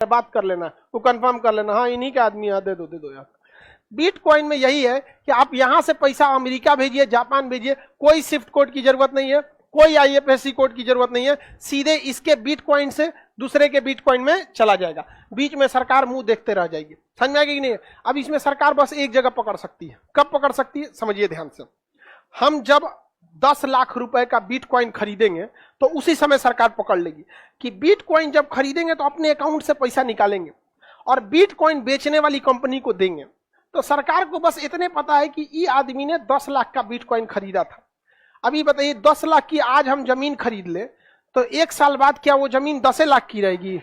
बात कर लेना, वो कंफर्म कर लेना, हाँ इन्हीं के आदमी यहाँ दे दो यार। बिटकॉइन में यही है कि आप यहां से पैसा अमेरिका भेजिए, जापान भेजिए, कोई स्विफ्ट कोड की जरूरत नहीं है, कोई आईएफएससी कोड की जरूरत नहीं है, सीधे इसके बिटकॉइन से दूसरे के बिटकॉइन में चला जाएगा। बीच में सरकार मुंह देखते रह जाएगी। समझ में आएगी कि नहीं? अब इसमें सरकार बस एक जगह पकड़ सकती है। कब पकड़ सकती है समझिए ध्यान से। हम जब 10 लाख रुपए का बिटकॉइन खरीदेंगे तो उसी समय सरकार पकड़ लेगी कि बिटकॉइन जब खरीदेंगे तो अपने अकाउंट से पैसा निकालेंगे और बिटकॉइन बेचने वाली कंपनी को देंगे। तो सरकार को बस इतने पता है कि ये आदमी ने 10 लाख का बिटकॉइन खरीदा था। अभी बताइए 10 लाख की आज हम जमीन खरीद ले तो 1 साल बाद क्या वो जमीन 10 लाख की रहेगी?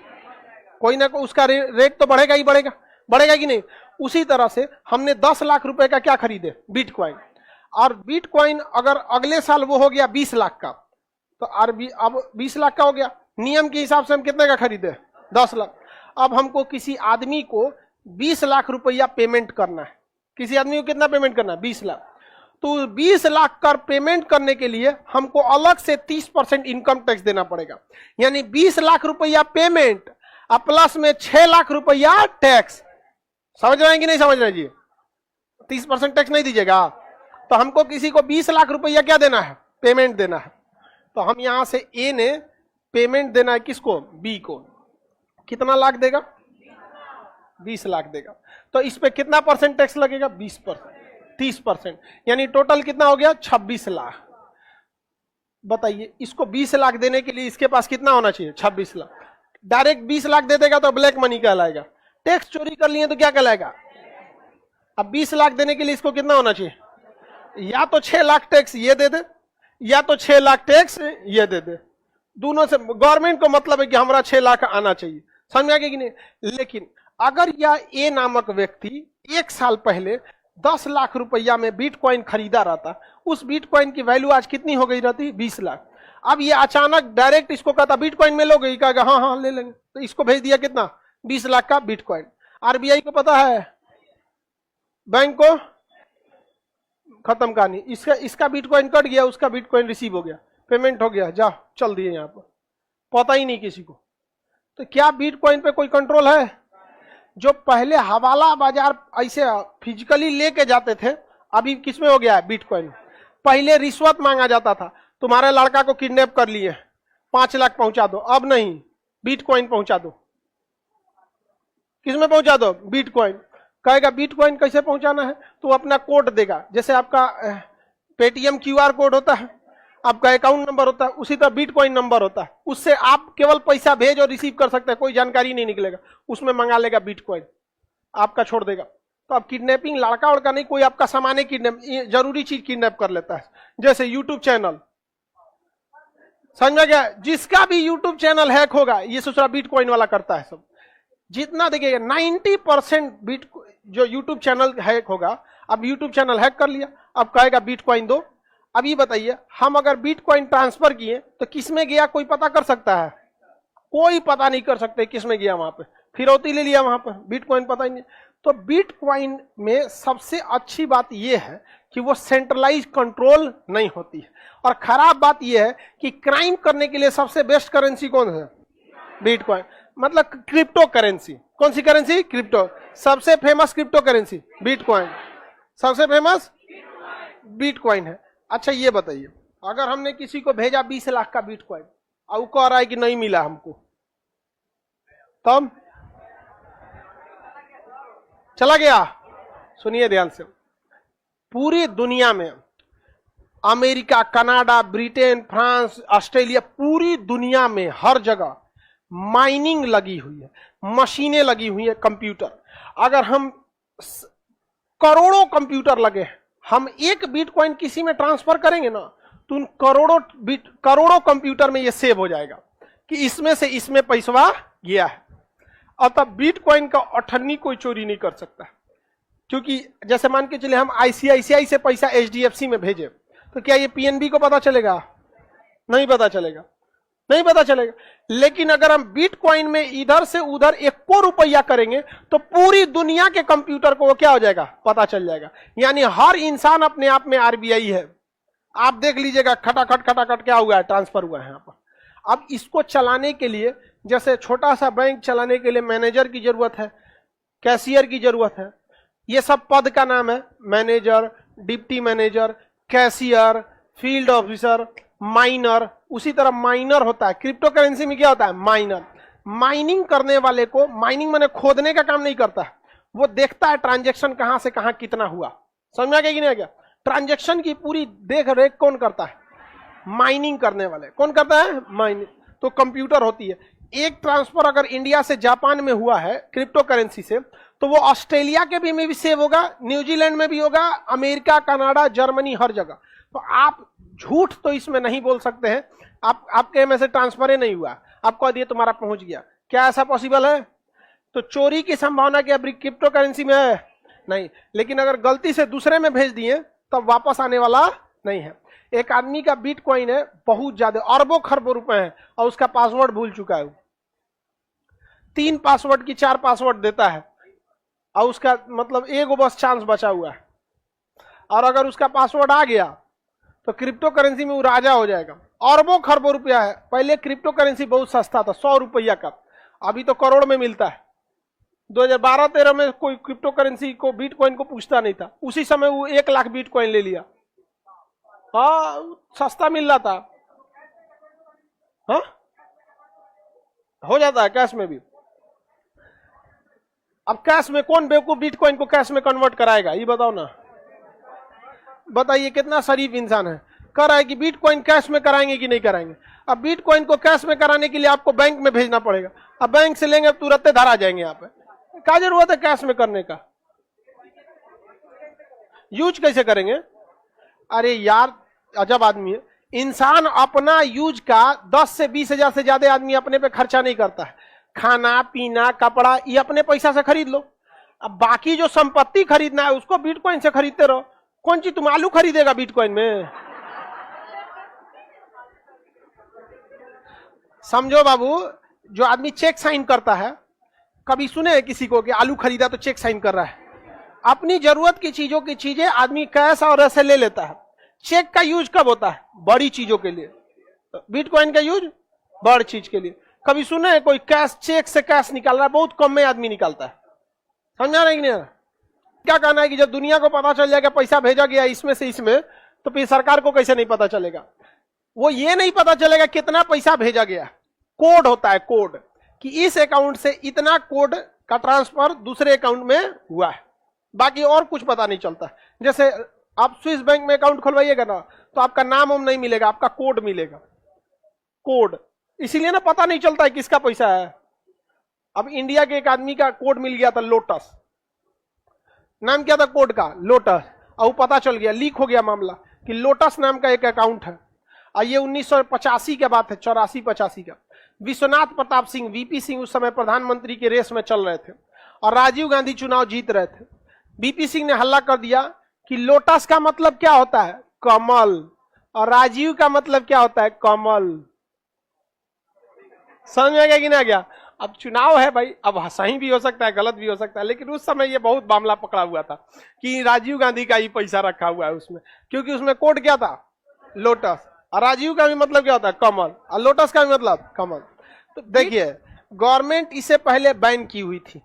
कोई ना कोई उसका रेट तो बढ़ेगा ही बढ़ेगा, बढ़ेगा कि नहीं? उसी तरह से हमने 10 लाख रुपए का क्या खरीदे? बिटकॉइन। और बिटकॉइन अगर अगले साल वो हो गया 20 लाख का, तो अब 20 लाख का हो गया। नियम के हिसाब से हम कितने का खरीदे? 10 लाख। अब हमको किसी आदमी को 20 लाख रुपया पेमेंट करना है। किसी आदमी को कितना पेमेंट करना है? 20 लाख। तो 20 लाख का पेमेंट करने के लिए हमको अलग से 30% इनकम टैक्स देना पड़ेगा। यानी 20 लाख रुपया पेमेंट और प्लस में 6 लाख रुपया टैक्स। समझ रहे हैं कि नहीं समझ रहे जी? 30% टैक्स नहीं दीजिएगा तो हमको किसी को 20 लाख रुपया क्या देना है? पेमेंट देना है। तो हम यहां से ए ने पेमेंट देना है किसको? बी को। कितना लाख देगा? 20 लाख देगा। तो इस पे कितना परसेंट टैक्स लगेगा? 20%, 30%। यानी टोटल कितना हो गया? 26 लाख। बताइए इसको 20 लाख देने के लिए इसके पास कितना होना चाहिए? 26 लाख। डायरेक्ट 20 लाख दे देगा तो ब्लैक मनी कहलाएगा। टैक्स चोरी कर लिए तो क्या कहलाएगा? अब 20 लाख देने के लिए इसको कितना होना चाहिए? या तो 6 लाख टैक्स ये दे दे या तो 6 लाख टैक्स ये दे दे। दोनों से गवर्नमेंट को मतलब है कि हमारा 6 लाख आना चाहिए। समझ में आ गया कि नहीं? लेकिन अगर यह ए नामक व्यक्ति 1 साल पहले 10 लाख रुपया में बिटकॉइन खरीदा रहता, उस बिटकॉइन की वैल्यू आज कितनी हो गई रहती? 20 लाख। अब ये अचानक डायरेक्ट इसको कहता बिटकॉइन में लोगे, कहेगा हाँ हाँ ले लेंगे, तो इसको भेज दिया कितना? 20 लाख का बिटकॉइन। आरबीआई को पता है, बैंक को खत्म कहानी। इसका बिटकॉइन कट गया, उसका बिटकॉइन रिसीव हो गया, पेमेंट हो गया, जा चल दिए यहाँ पर, पता ही नहीं किसी को। तो क्या बिटकॉइन पे कोई कंट्रोल है? जो पहले हवाला बाजार ऐसे फिजिकली लेके जाते थे, अभी किसमें हो गया है? बिटकॉइन। पहले रिश्वत मांगा जाता था, तुम्हारे लड़का को किडनैप कर लिए 5 लाख पहुंचा दो, अब नहीं, बिटकॉइन पहुंचा दो। किसमें पहुंचा दो? बिटकॉइन। कहेगा बिटकॉइन कैसे पहुंचाना है? तो अपना कोड देगा, जैसे आपका पेटीएम क्यूआर कोड होता है, आपका अकाउंट नंबर होता है, उसी तरह बिटकॉइन नंबर होता है। उससे आप केवल पैसा भेज और रिसीव कर सकते हैं, कोई जानकारी नहीं निकलेगा। उसमें मंगा लेगा बिटकॉइन, आपका छोड़ देगा। तो अब किडनैपिंग लड़का उड़का नहीं, कोई आपका सामान किडनैप, जरूरी चीज किडनैप कर लेता है। जैसे यूट्यूब चैनल, समझ में गया? जिसका भी यूट्यूब चैनल हैक होगा, ये दूसरा बिटकॉइन वाला करता है सब। जितना देखिएगा 90% जो यूट्यूब चैनल हैक होगा, अब यूट्यूब चैनल हैक कर लिया, अब कहेगा बिटकॉइन दो। अब ये बताइए, हम अगर बिटकॉइन ट्रांसफर किए तो किसमें गया? कोई पता कर सकता है? कोई पता नहीं कर सकते किसमें गया। वहां पे फिरौती ले लिया, वहां पर बिटकॉइन पता ही नहीं। तो बिटकॉइन में सबसे अच्छी बात यह है कि वो सेंट्रलाइज कंट्रोल नहीं होती है। और खराब बात यह है कि क्राइम करने के लिए सबसे बेस्ट करेंसी कौन है? बिटकॉइन। मतलब क्रिप्टो करेंसी। कौन सी करेंसी? क्रिप्टो। सबसे फेमस क्रिप्टो करेंसी बिटकॉइन, सबसे फेमस बिटकॉइन है। अच्छा ये बताइए, अगर हमने किसी को भेजा 20 लाख का बिटकॉइन और वो कह रहा है कि नहीं मिला हमको, तब चला गया। सुनिए ध्यान से, पूरी दुनिया में America, Canada, Britain, France, Australia, पूरी दुनिया में हर जगह माइनिंग लगी हुई है, मशीनें लगी हुई है, कंप्यूटर। अगर हम करोड़ों कंप्यूटर लगे, हम एक बिटकॉइन किसी में ट्रांसफर करेंगे ना, तो उन करोड़ों कंप्यूटर में ये सेव हो जाएगा कि इसमें से इसमें पैसा गया है। अब तब बिटकॉइन का अठन्नी कोई चोरी नहीं कर सकता, क्योंकि जैसे मान के चले हम आईसीआईसीआई से पैसा एचडीएफसी में भेजे, तो क्या ये पीएनबी को पता चलेगा? नहीं पता चलेगा, नहीं पता चलेगा। लेकिन अगर हम बिटकॉइन में इधर से उधर 1 रुपया करेंगे तो पूरी दुनिया के कंप्यूटर को वो क्या हो जाएगा? पता चल जाएगा। यानी हर इंसान अपने आप में आरबीआई है। आप देख लीजिएगा, खटाखट खटाखट क्या हुआ है? ट्रांसफर हुआ है यहाँ पर। अब इसको चलाने के लिए जैसे छोटा सा बैंक चलाने के लिए मैनेजर की जरूरत है, कैशियर की जरूरत है, ये सब पद का नाम है। Manager, deputy manager, cashier, field officer, minor. उसी तरह माइनर होता है क्रिप्टो करेंसी में, क्या होता है? माइनर। माइनिंग करने वाले को, माइनिंग माने खोदने का काम नहीं करता है, वो देखता है ट्रांजैक्शन कहां से कहां कितना हुआ। समझ में आ गया कि नहीं आ गया? ट्रांजैक्शन की पूरी देख रेख कौन करता है? माइनिंग करने वाले। कौन करता है? माइनिंग। तो कंप्यूटर होती है। एक ट्रांसफर अगर इंडिया से जापान में हुआ है क्रिप्टो करेंसी से, तो वो ऑस्ट्रेलिया के भी में भी सेव होगा, न्यूजीलैंड में भी होगा, अमेरिका, कनाडा, जर्मनी, हर जगह। तो आप झूठ तो इसमें नहीं बोल सकते हैं आपके में से ट्रांसफर ही नहीं हुआ, आपको दिए तुम्हारा पहुंच गया। क्या ऐसा पॉसिबल है? तो चोरी की संभावना क्या क्रिप्टो करेंसी में है? नहीं। लेकिन अगर गलती से दूसरे में भेज दिए तब वापस आने वाला नहीं है। एक आदमी का बिटकॉइन है बहुत ज्यादा, अरबों खरबों रुपए है, और उसका पासवर्ड भूल चुका है। 3 पासवर्ड की 4 पासवर्ड देता है, और उसका मतलब एक बस चांस बचा हुआ है। और अगर उसका पासवर्ड आ गया तो क्रिप्टो करेंसी में वो राजा हो जाएगा। अरबों खरबों रुपया है। पहले क्रिप्टो करेंसी बहुत सस्ता था, 100 रुपया का, अभी तो करोड़ में मिलता है। 2012-13 में कोई क्रिप्टो करेंसी को, बिटकॉइन को पूछता नहीं था, उसी समय वो 1 लाख बिटकॉइन ले लिया। हाँ, सस्ता मिल रहा था। हाँ, हो जाता है कैश में भी। अब कैश में कौन बेवकूफ बिटकॉइन को कैश में कन्वर्ट कराएगा? ये बताओ ना, बताइए कितना शरीफ इंसान है, कह रहा है कि बिटकॉइन कैश में कराएंगे कि नहीं कराएंगे। अब बिटकॉइन को कैश में कराने के लिए आपको बैंक में भेजना पड़ेगा। अब बैंक से लेंगे तुरंत धरा जाएंगे। यहाँ पे क्या जरूरत है कैश में करने का? यूज कैसे करेंगे? अरे यार, अजब आदमी है इंसान। अपना यूज का 10 से 20 हजार से ज्यादा आदमी अपने पे खर्चा नहीं करता है। खाना पीना कपड़ा ये अपने पैसा से खरीद लो। अब बाकी जो संपत्ति खरीदना है उसको बिटकॉइन से खरीदते रहो। कौन चीज तुम आलू खरीदेगा बिटकॉइन में? समझो बाबू, जो आदमी चेक साइन करता है, कभी सुने हैं किसी को कि आलू खरीदा तो चेक साइन कर रहा है? अपनी जरूरत की चीजों की चीजें आदमी कैश और ऐसे ले लेता है। चेक का यूज कब होता है? बड़ी चीजों के लिए। बिटकॉइन का यूज बड़ी चीज के लिए। कभी सुने हैं कोई कैश, चेक से कैश निकाल रहा है? बहुत कम में आदमी निकालता है। समझा नहीं? नहीं क्या कहना है कि जब दुनिया को पता चल जाएगा पैसा भेजा गया इसमें से इसमें, तो फिर सरकार को कैसे नहीं पता चलेगा? वो ये नहीं पता चलेगा कितना पैसा भेजा गया। कोड होता है, कोड, कि इस अकाउंट से इतना कोड का ट्रांसफर दूसरे अकाउंट में हुआ है। बाकी और कुछ पता नहीं चलता। जैसे आप स्विस बैंक में अकाउंट खुलवाइएगा ना, तो आपका नाम हम नहीं मिलेगा, आपका कोड मिलेगा। कोड इसीलिए ना पता नहीं चलता है किसका पैसा है। अब इंडिया के एक आदमी का कोड मिल गया था, लोटस। नाम क्या था कोड का? लोटस। और पता चल गया, लीक हो गया मामला कि लोटस नाम का एक अकाउंट है। और ये 1985 की बात है, 84-85 का। विश्वनाथ प्रताप सिंह, वीपी सिंह उस समय प्रधानमंत्री के रेस में चल रहे थे और राजीव गांधी चुनाव जीत रहे थे। वीपी सिंह ने हल्ला कर दिया कि लोटस का मतलब क्या होता है? कमल। और राजीव का मतलब क्या होता है? कमल। समझ में आ गया कि नहीं आ गया? अब चुनाव है भाई, अब सही भी हो सकता है, गलत भी हो सकता है, लेकिन उस समय ये बहुत मामला पकड़ा हुआ था कि राजीव गांधी का ही पैसा रखा हुआ है उसमें, क्योंकि उसमें कोड क्या था? लोटस। और राजीव का भी मतलब क्या होता है? कमल। और लोटस का भी मतलब कमल। तो देखिए, गवर्नमेंट इसे पहले बैन की हुई थी,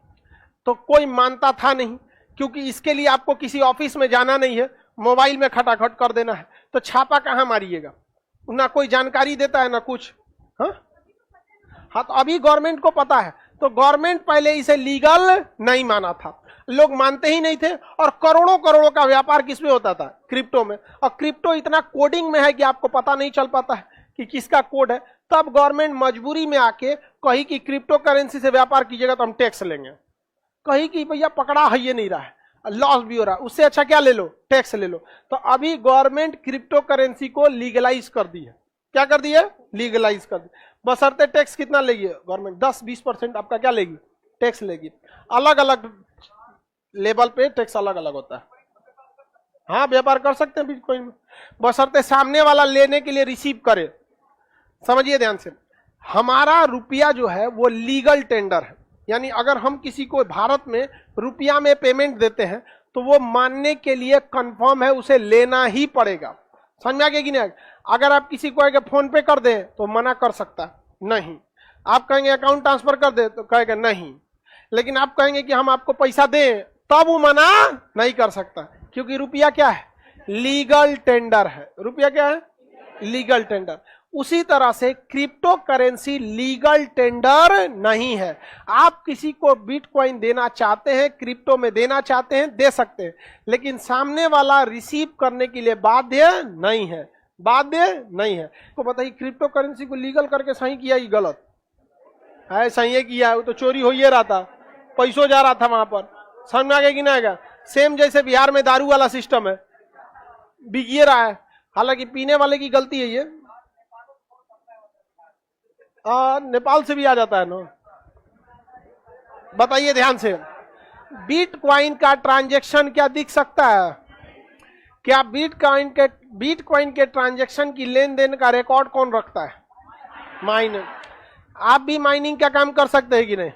तो कोई मानता था नहीं, क्योंकि इसके लिए आपको किसी ऑफिस में जाना नहीं है, मोबाइल में खटाखट कर देना है। तो छापा कहां मारिएगा? ना कोई जानकारी देता है ना कुछ। हाँ, तो अभी गवर्नमेंट को पता है, तो गवर्नमेंट पहले इसे लीगल नहीं माना था, लोग मानते ही नहीं थे। और करोड़ों करोड़ों का व्यापार किसमें होता था? क्रिप्टो में। और क्रिप्टो इतना कोडिंग में है कि आपको पता नहीं चल पाता है कि किसका कोड है। तब गवर्नमेंट मजबूरी में आके कही कि क्रिप्टो करेंसी से व्यापार कीजिएगा तो हम टैक्स लेंगे। कही कि भैया पकड़ा है ये नहीं रहा है, लॉस भी हो रहा है, उससे अच्छा क्या ले लो? टैक्स ले लो। तो अभी गवर्नमेंट क्रिप्टो करेंसी को लीगलाइज कर दी है। क्या कर दी है? लीगलाइज कर दी। बशर्ते टैक्स कितना लेगी गवर्नमेंट? 10-20% आपका क्या लेगी? टैक्स लेगी। अलग अलग लेवल पे टैक्स अलग अलग होता है। हाँ, व्यापार कर सकते हैं बिटकॉइन में, बशर्ते सामने वाला लेने के लिए रिसीव करे। समझिए ध्यान से, हमारा रुपया जो है वो लीगल टेंडर है, यानी अगर हम किसी को भारत में रुपया में पेमेंट देते हैं तो वो मानने के लिए कंफर्म है, उसे लेना ही पड़ेगा। समझ में आ गया कि नहीं? अगर आप किसी को फोन पे कर दें तो मना कर सकता नहीं। आप कहेंगे अकाउंट ट्रांसफर कर दे तो कहेगा नहीं, लेकिन आप कहेंगे कि हम आपको पैसा दें तब वो मना नहीं कर सकता, क्योंकि रुपया क्या है, लीगल टेंडर है। रुपया क्या है, लीगल टेंडर। उसी तरह से क्रिप्टो करेंसी लीगल टेंडर नहीं है। आप किसी को बिटकॉइन देना चाहते हैं, क्रिप्टो में देना चाहते हैं, दे सकते हैं, लेकिन सामने वाला रिसीव करने के लिए बाध्य नहीं है, बाध्य नहीं है। तो बताइए क्रिप्टो करेंसी को लीगल करके सही किया कि गलत है? सही किया, वो तो चोरी हो ही रहा था, पैसों जा रहा था वहां पर, समझ में आ गया कि ना आएगा? सेम जैसे बिहार में दारू वाला सिस्टम है, बिक रहा है, हालांकि पीने वाले की गलती है ये, नेपाल से भी आ जाता है ना। बताइए ध्यान से, बिटकॉइन का ट्रांजैक्शन क्या दिख सकता है? क्या बिटकॉइन के ट्रांजैक्शन की लेन देन का रिकॉर्ड कौन रखता है? माइनर। आप भी माइनिंग का काम कर सकते हैं कि नहीं?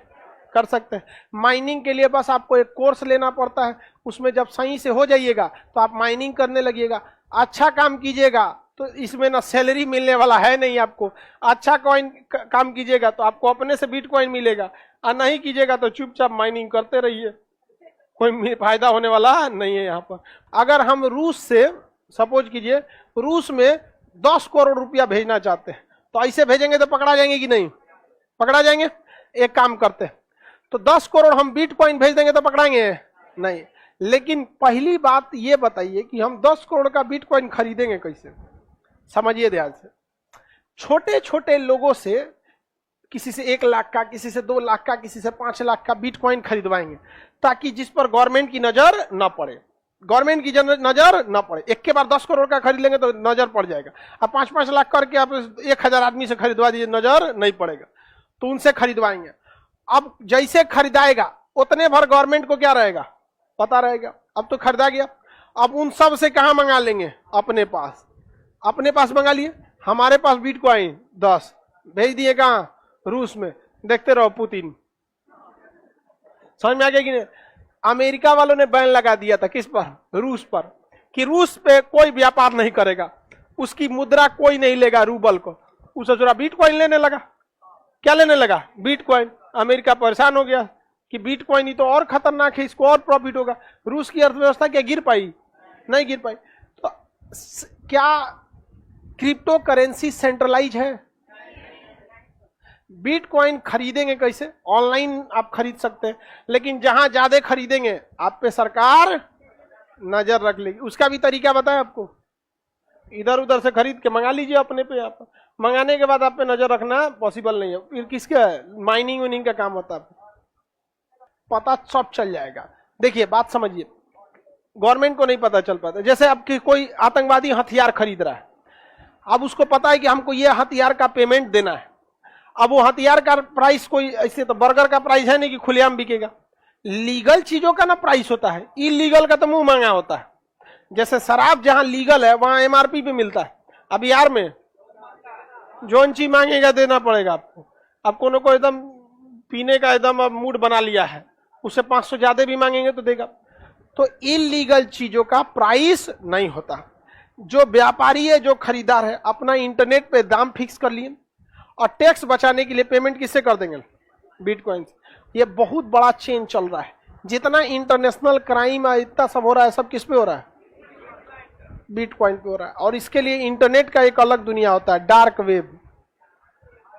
कर सकते हैं। माइनिंग के लिए बस आपको एक कोर्स लेना पड़ता है, उसमें जब सही से हो जाइएगा तो आप माइनिंग करने लगिएगा। अच्छा काम कीजिएगा तो इसमें ना सैलरी मिलने वाला है नहीं आपको, अच्छा काम कीजिएगा तो आपको अपने से बिटकॉइन मिलेगा, और नहीं कीजिएगा तो चुपचाप माइनिंग करते रहिए, कोई फायदा होने वाला नहीं है यहाँ पर। अगर हम रूस से, सपोज कीजिए रूस में 10 करोड़ रुपया भेजना चाहते हैं, तो ऐसे भेजेंगे तो पकड़ा जाएंगे कि नहीं? पकड़ा जाएंगे। एक काम करते हैं, तो 10 करोड़ हम बिटकॉइन भेज देंगे तो पकड़ाएंगे नहीं। लेकिन पहली बात ये बताइए कि हम 10 करोड़ का बिटकॉइन खरीदेंगे कैसे? समझिए ध्यान से। छोटे छोटे लोगों से, किसी से 1 लाख का, किसी से 2 लाख का, किसी से 5 लाख का बिटकॉइन खरीदवाएंगे, ताकि जिस पर गवर्नमेंट की नजर न पड़े, गवर्नमेंट की नजर न पड़े। एक के बार 10 करोड़ का खरीद लेंगे तो नजर पड़ जाएगा। अब 5-5 लाख करके आप 1000 आदमी से खरीदवा दीजिए, नजर नहीं पड़ेगा, तो उनसे खरीदवाएंगे। अब जैसे खरीदाएगा उतने भर गवर्नमेंट को क्या रहेगा, पता रहेगा। अब तो खरीदा गया, अब उन सब से कहां मंगा लेंगे? अपने पास। अपने पास मंगा लिए, हमारे पास बिटकॉइन 10 भेज दिए, कहां? रूस में। देखते रहो पुतिन। समझ में आ गया कि नहीं? अमेरिका वालों ने बैन लगा दिया था, किस पर? रूस पर, कि रूस पे कोई व्यापार नहीं करेगा, उसकी मुद्रा कोई नहीं लेगा, रूबल को। उसे जरा बिटकॉइन लेने लगा। क्या लेने लगा? बिटकॉइन। अमेरिका परेशान हो गया कि बिटकॉइन ही तो और खतरनाक है, इसको और प्रॉफिट होगा। रूस की अर्थव्यवस्था क्या गिर पाई? नहीं गिर पाई। तो क्या क्रिप्टो करेंसी सेंट्रलाइज है? बिटकॉइन खरीदेंगे कैसे? ऑनलाइन आप खरीद सकते हैं, लेकिन जहां ज्यादा खरीदेंगे आप पे सरकार नजर रख लेगी। उसका भी तरीका बताएं आपको। इधर उधर से खरीद के मंगा लीजिए अपने पे। आप मंगाने के बाद आप पे नजर रखना पॉसिबल नहीं है। फिर किसका है? माइनिंग वाइनिंग का काम होता है, पता सब चल जाएगा। देखिए बात समझिए, गवर्नमेंट को नहीं पता चल पाता। जैसे अब कोई आतंकवादी हथियार खरीद रहा है, अब उसको पता है कि हमको ये हथियार का पेमेंट देना है। अब वो हथियार का प्राइस कोई ऐसे तो बर्गर का प्राइस है नहीं कि खुलेआम बिकेगा। लीगल चीजों का ना प्राइस होता है, इलीगल का तो मुंह मांगा होता है। जैसे शराब जहां लीगल है वहां एमआरपी पे मिलता है। अब यार में जोन चीज मांगेगा देना पड़ेगा आपको। आपको न कोई एकदम पीने का एकदम अब मूड बना लिया है, उससे 500 ज्यादा भी मांगेंगे तो देगा। तो इलीगल चीजों का प्राइस नहीं होता। जो व्यापारी है, जो खरीदार है, अपना इंटरनेट पे दाम फिक्स कर लिए और टैक्स बचाने के लिए पेमेंट किससे कर देंगे? बिटकॉइन से। ये बहुत बड़ा चेंज चल रहा है। जितना इंटरनेशनल क्राइम है, इतना सब हो रहा है, सब किस पे हो रहा है? बिटकॉइन पे हो रहा है। और इसके लिए इंटरनेट का एक अलग दुनिया होता है, डार्क वेब।